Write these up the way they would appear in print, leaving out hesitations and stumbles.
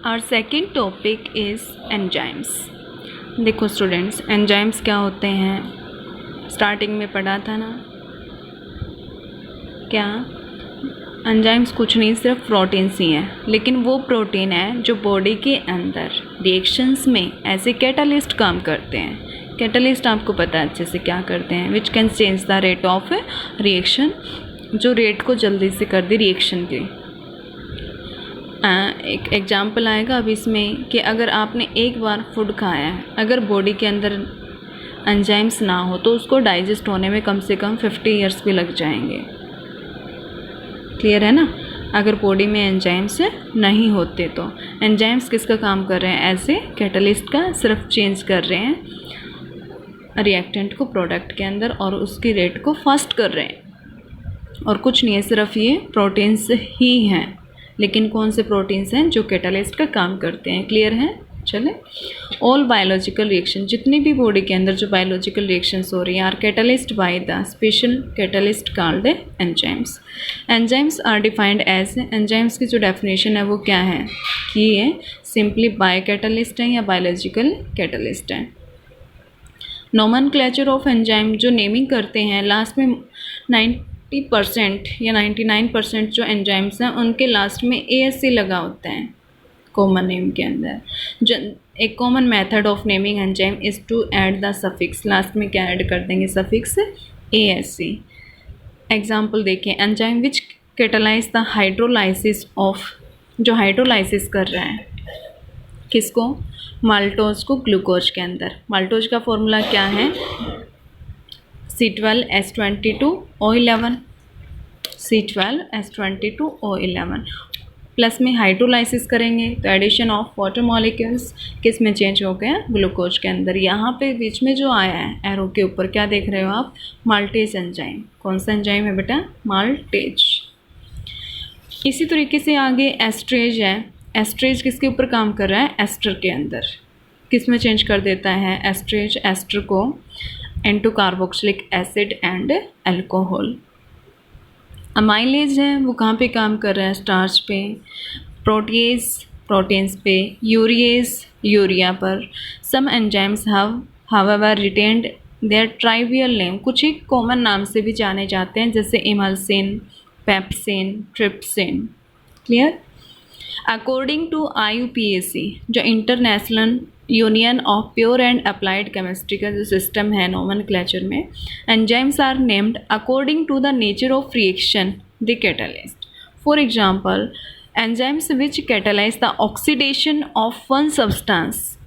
Our second topic is enzymes. देखो students, enzymes क्या होते हैं स्टार्टिंग में पढ़ा था ना। क्या एंजाइम्स कुछ नहीं, सिर्फ प्रोटीन्स ही हैं, लेकिन वो प्रोटीन है जो बॉडी के अंदर रिएक्शंस में ऐसे कैटालिस्ट काम करते हैं। कैटालिस्ट आपको पता है अच्छे से क्या करते हैं, which can change the rate of reaction, जो रेट को जल्दी से कर दे रिएक्शन के। एक एग्जाम्पल आएगा अब इसमें कि अगर आपने एक बार फूड खाया है, अगर बॉडी के अंदर एंजाइम्स ना हो तो उसको डाइजेस्ट होने में कम से कम 50 ईयर्स भी लग जाएंगे। क्लियर है ना। अगर बॉडी में एंजाइम्स नहीं होते तो एंजाइम्स किसका काम कर रहे हैं, ऐसे कैटलिस्ट का, सिर्फ चेंज कर रहे हैं रिएक्टेंट को प्रोडक्ट के अंदर और उसकी रेट को फास्ट कर रहे हैं। और कुछ नहीं है, सिर्फ ये प्रोटीन्स ही हैं। लेकिन कौन से प्रोटीन्स हैं जो कैटालिस्ट का काम करते हैं। क्लियर है। चले, ऑल बायोलॉजिकल रिएक्शन, जितनी भी बॉडी के अंदर जो बायोलॉजिकल रिएक्शंस हो रही हैं are catalyst by the special catalyst called enzymes. Enzymes are defined as, enzymes की जो डेफिनेशन है वो क्या है कि ये सिंपली बायो कैटालिस्ट है या बायोलॉजिकल कैटालिस्ट है। नोमेनक्लेचर ऑफ एंजाइम, जो नेमिंग करते हैं लास्ट में 90% या 99% जो एंजाइम्स हैं उनके लास्ट में ASC लगा होता है कॉमन नेम के अंदर। जो एक common method of naming enzyme is to add the suffix, last में क्या ऐड कर देंगे, सफिक्स ASC। एग्जाम्पल देखें, enzyme which catalyse the hydrolysis of, जो हाइड्रोलाइसिस कर रहा है किसको, माल्टोज को ग्लूकोज के अंदर। माल्टोज का फॉर्मूला क्या है, C12H22O11, C12H22O11 प्लस में हाइड्रोलाइसिस करेंगे तो एडिशन ऑफ वाटर मॉलिक्यूल्स किस में चेंज हो गया, ग्लूकोज के अंदर। यहाँ पे बीच में जो आया है एरो के ऊपर क्या देख रहे हो आप, माल्टेज एंजाइम। कौन सा एंजाइम है बेटा, माल्टेज। इसी तरीके से आगे एस्ट्रेज है। एस्ट्रेज किसके ऊपर काम कर रहा है, एस्टर के अंदर। किस में चेंज कर देता है एस्ट्रेज, एस्टर को into carboxylic acid and alcohol. Amylase है, वो कहाँ पे काम कर रहा है, स्टार्च पे। प्रोटीएज प्रोटीन्स पे। यूरिएज यूरिया पर। Some enzymes have however retained their trivial name, कुछ ही कॉमन नाम से भी जाने जाते हैं जैसे emulsin, pepsin, trypsin. Clear. According to IUPAC, जो international union of pure and applied chemistry का जो सिस्टम है नोमेनक्लेचर में, enzymes are named according to the nature of reaction the catalyst. For example, enzymes which catalyse the oxidation of one substance,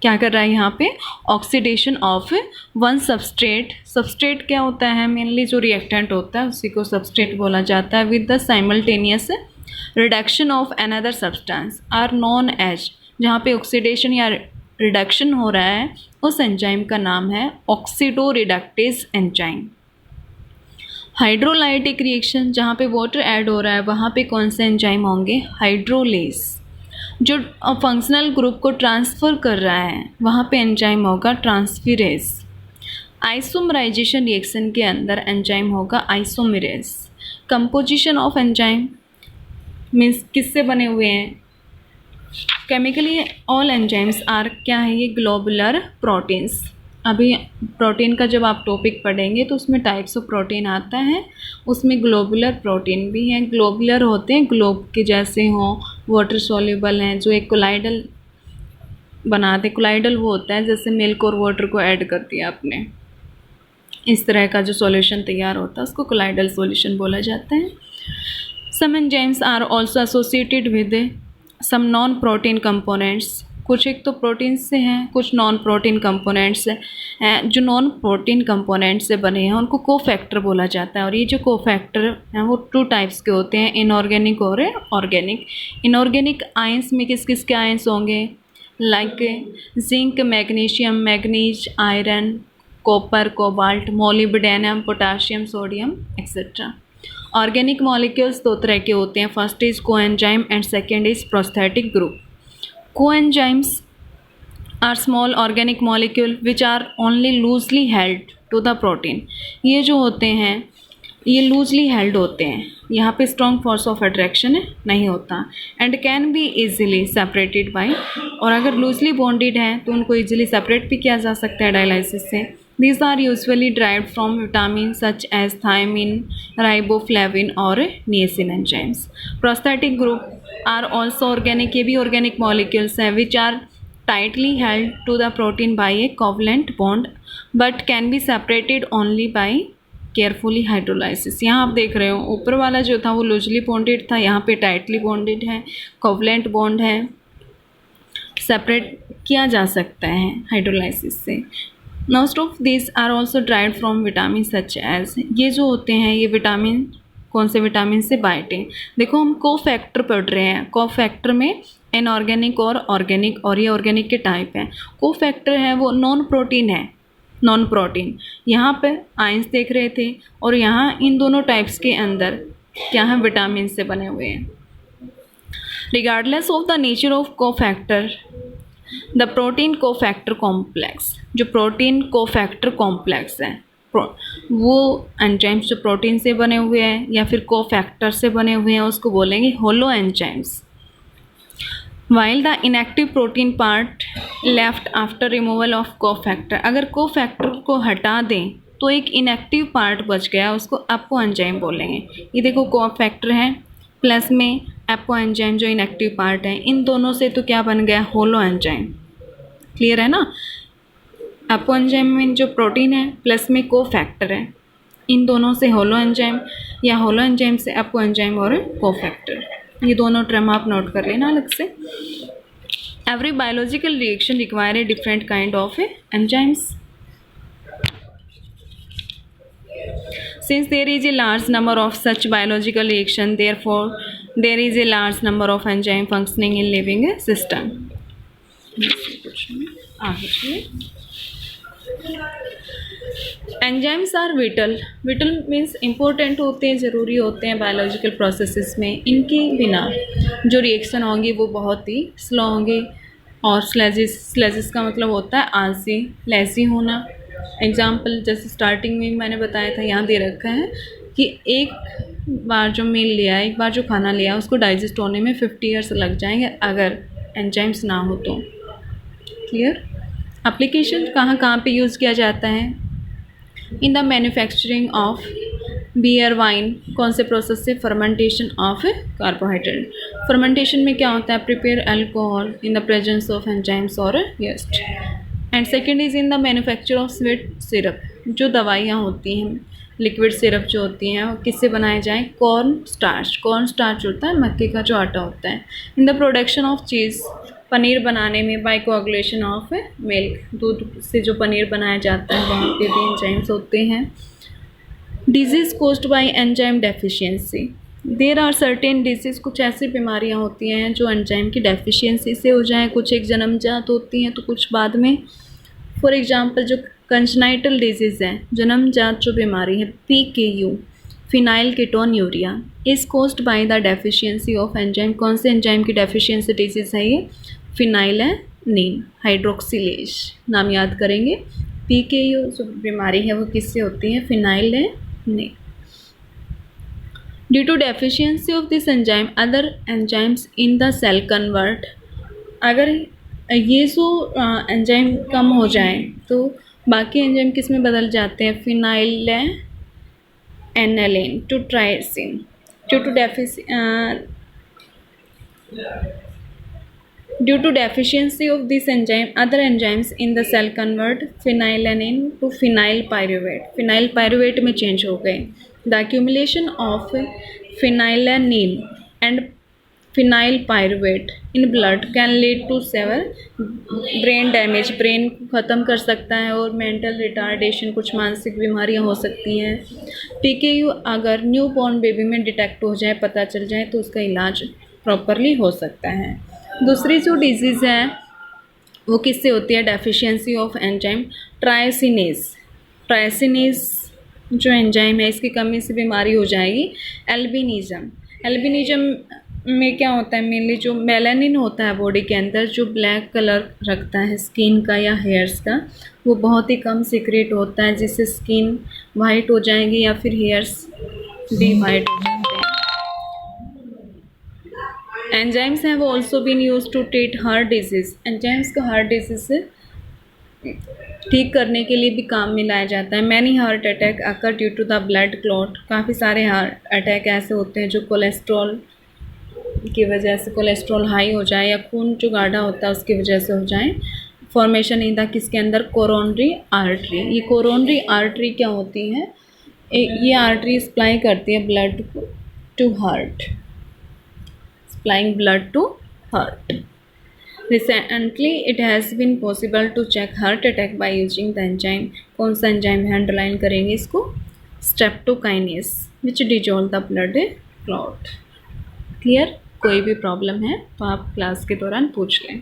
क्या कर रहा है यहाँ पे, oxidation of one substrate. Substrate क्या होता है, मेनली जो रिएक्टेंट होता है उसी को सबस्ट्रेट बोला जाता है। With the simultaneous reduction of another substance are known as, जहाँ पे ऑक्सीडेशन या रिडक्शन हो रहा है उस एंजाइम का नाम है ऑक्सीडोरिडक्टेज एंजाइम। हाइड्रोलाइटिक रिएक्शन, जहाँ पे वाटर ऐड हो रहा है वहाँ पे कौन से एंजाइम होंगे, हाइड्रोलेज। जो फंक्शनल ग्रुप को ट्रांसफ़र कर रहा है वहाँ पे एंजाइम होगा ट्रांसफेरेज। आइसोमराइजेशन रिएक्शन के अंदर एंजाइम होगा isomerase. Composition of enzyme means किससे बने हुए हैं, केमिकली ऑल एंजाइम्स आर, क्या है ये, ग्लोबुलर प्रोटीन्स। अभी प्रोटीन का जब आप टॉपिक पढ़ेंगे तो उसमें टाइप्स ऑफ प्रोटीन आता है, उसमें ग्लोबुलर प्रोटीन भी हैं। ग्लोबुलर होते हैं ग्लोब के जैसे हों, वाटर सॉल्युबल हैं, जो एक कोलाइडल बनाते। कोलाइडल वो होता है जैसे मिल्क और वाटर को ऐड कर दिया आपने, इस तरह का जो सॉल्यूशन तैयार होता है उसको कोलाइडल सॉल्यूशन बोला जाता है। Some enzymes are also associated with some non protein components, कुछ एक तो प्रोटीन से हैं, कुछ नॉन प्रोटीन कंपोनेंट्स हैं। जो नॉन प्रोटीन कंपोनेंट्स से बने हैं उनको कोफैक्टर बोला जाता है। और ये जो कोफैक्टर हैं वो 2 टाइप्स के होते हैं, इनऑर्गेनिक और ऑर्गेनिक। इनऑर्गेनिक आयंस में किस किस के आयंस होंगे, like zinc, magnesium, manganese, iron, copper, cobalt, molybdenum, potassium, sodium etcetera. Organic molecules 2 तरह के होते हैं, first is coenzyme and second is prosthetic group. Coenzymes are small organic molecule which are only loosely held to the protein. ये जो होते हैं ये loosely held होते हैं, यहाँ पे स्ट्रॉन्ग फोर्स ऑफ अट्रैक्शन नहीं होता, and can be easily separated by, और अगर लूजली बॉन्डेड है तो उनको इजीली सेपरेट भी किया जा सकता है डायलाइसिस से। These are usually derived from vitamins such as thiamine, riboflavin और niacin enzymes. Prosthetic group are also organic, ये भी organic molecules हैं which are tightly held to the protein by a covalent bond but can be separated only by carefully hydrolysis. यहाँ आप देख रहे हो ऊपर वाला जो था वो लूजली बॉन्डेड था, यहाँ पे टाइटली बॉन्डेड है, कोवलेंट बॉन्ड है, सेपरेट किया जा सकता है हाइड्रोलाइसिस से। Most of this are also derived from vitamin such as, ये जो होते हैं ये विटामिन कौन से विटामिन से बाइटिंग। देखो हम को फैक्टर पढ़ रहे हैं, को फैक्टर में इनऑर्गेनिक और ऑर्गेनिक, और ये ऑर्गेनिक के टाइप हैं। को फैक्टर है वो नॉन प्रोटीन है, नॉन प्रोटीन। यहाँ पे आयंस देख रहे थे और यहाँ इन दोनों टाइप्स के अंदर क्या है, विटामिन से बने हुए हैं। Regardless of the nature of को फैक्टर, द प्रोटीन को फैक्टर कॉम्प्लेक्स, जो प्रोटीन को फैक्टर कॉम्प्लेक्स है वो एंजाइम्स जो प्रोटीन से बने हुए हैं या फिर को फैक्टर से बने हुए हैं उसको बोलेंगे holoenzymes. While the inactive protein part left after removal of cofactor, अगर को फैक्टर को हटा दें तो एक इनएक्टिव पार्ट बच गया, उसको एपो एंजाइम बोलेंगे। ये देखो को फैक्टर है प्लस में एपो एंजाइम जो इनएक्टिव पार्ट है, इन दोनों से तो क्या बन गया, होलो एंजाइम। क्लियर है ना। एपो एंजाइम में जो प्रोटीन है प्लस में को फैक्टर है, इन दोनों से होलो एंजाइम, या होलो एंजाइम से एपो एंजाइम और को फैक्टर। ये दोनों टर्म आप नोट कर लेना अलग से। Every biological reaction require a different kind of enzymes. Since there is a large number of such biological reaction, therefore there is a large number of enzyme functioning in living system. Enzymes are vital, vital means important होते हैं, ज़रूरी होते हैं biological processes में। इनके बिना जो reaction होंगी वो बहुत ही स्लो होंगी। और स्लेजिस, स्लेजिस का मतलब होता है आलसी, लेजी होना। एग्जाम्पल जैसे स्टार्टिंग में मैंने बताया था, यहाँ दे रखा है कि एक बार जो मील लिया, एक बार जो खाना लिया उसको डाइजेस्ट होने में 50 ईयर्स लग जाएंगे अगर एंजाइम्स ना हो तो। क्लियर। एप्लीकेशन कहाँ कहाँ पे यूज़ किया जाता है, in the manufacturing of beer wine, कौन से प्रोसेस से, फर्मेंटेशन ऑफ कार्बोहाइड्रेट। फर्मेंटेशन में क्या होता है, prepare alcohol in the presence of enzymes और yeast. And second is in the manufacture of sweet syrup, जो दवाइयाँ होती हैं, लिक्विड सिरप जो होती हैं वो किससे बनाए जाएँ, कॉर्न स्टार्च। कॉर्न स्टार्च होता है मक्के का जो आटा होता है। इन द प्रोडक्शन ऑफ चीज़, पनीर बनाने में बाय कोआगुलेशन ऑफ मिल्क, दूध से जो पनीर बनाया जाता है वहाँ पे भी एंजाइम्स होते हैं। Disease caused by enzyme deficiency, there are certain disease, कुछ ऐसी बीमारियाँ होती हैं जो एंजाइम की डेफिशिएंसी से हो जाएँ, कुछ एक जन्मजात होती हैं तो कुछ बाद में। फॉर एग्जांपल जो कंजनाइटल डिजीज़ है, जन्मजात जो बीमारी है, PKU phenyl ketonuria, is caused by the deficiency of enzyme. कौन से एंजाइम की डेफिशिएंसी डिजीज़ है ये, फिनाइलैनीन हाइड्रोक्सिलेज, नाम याद करेंगे। PKU जो बीमारी है वो किससे होती है, phenylalanine. Due to deficiency of this enzyme other enzymes in the cell convert, अगर ये जो एंजाइम कम हो जाए तो बाकी एंजाइम किस में बदल जाते हैं, फिनाइलैनिलीन to ट्राइसिन। Due to deficiency of this enzyme, other enzymes in the cell convert phenylalanine to phenyl pyruvate. Phenyl pyruvate में change हो गए। The accumulation of phenylalanine and phenyl pyruvate in blood can lead to severe brain damage. brain को ख़त्म कर सकता है और mental retardation, कुछ मानसिक बीमारियां हो सकती हैं। PKU अगर न्यू बॉर्न बेबी में डिटेक्ट हो जाए, पता चल जाए तो उसका इलाज प्रॉपरली हो सकता है। दूसरी जो डिजीज़ है वो किससे होती है, डेफिशिएंसी ऑफ एंजाइम ट्राइसिनेज। ट्राइसिनेज जो एंजाइम है इसकी कमी से बीमारी हो जाएगी। एल्बिनिज्म, एल्बिनिज्म में क्या होता है, मेनली जो मेलानिन होता है बॉडी के अंदर, जो ब्लैक कलर रखता है स्किन का या हेयर्स का, वो बहुत ही कम सीक्रेट होता है, जिससे स्किन वाइट हो जाएगी या फिर हेयर्स भी वाइट हो जाते हैं। Enzymes have also been use to treat heart disease. Enzymes को हार्ट डिजीज से ठीक करने के लिए भी काम में लाया जाता है। Many heart attack occur due to the blood clot. काफ़ी सारे हार्ट अटैक ऐसे होते हैं जो कोलेस्ट्रॉल की वजह से, कोलेस्ट्रॉल हाई हो जाए या खून जो गाढ़ा होता है उसकी वजह से हो जाए। फॉर्मेशन इन द किसके अंदर, कोरोनरी आर्टरी। ये कोरोनरी आर्टरी क्या होती है, ये आर्टरी सप्लाई करती है blood to heart, supplying blood to heart. Recently, it has been possible to check heart attack by using the enzyme. कौन सा एंजाइम है, अंडरलाइन करेंगे इसको, streptokinase, which dissolve the blood clot. Clear? कोई भी problem है तो आप क्लास के दौरान पूछ लें।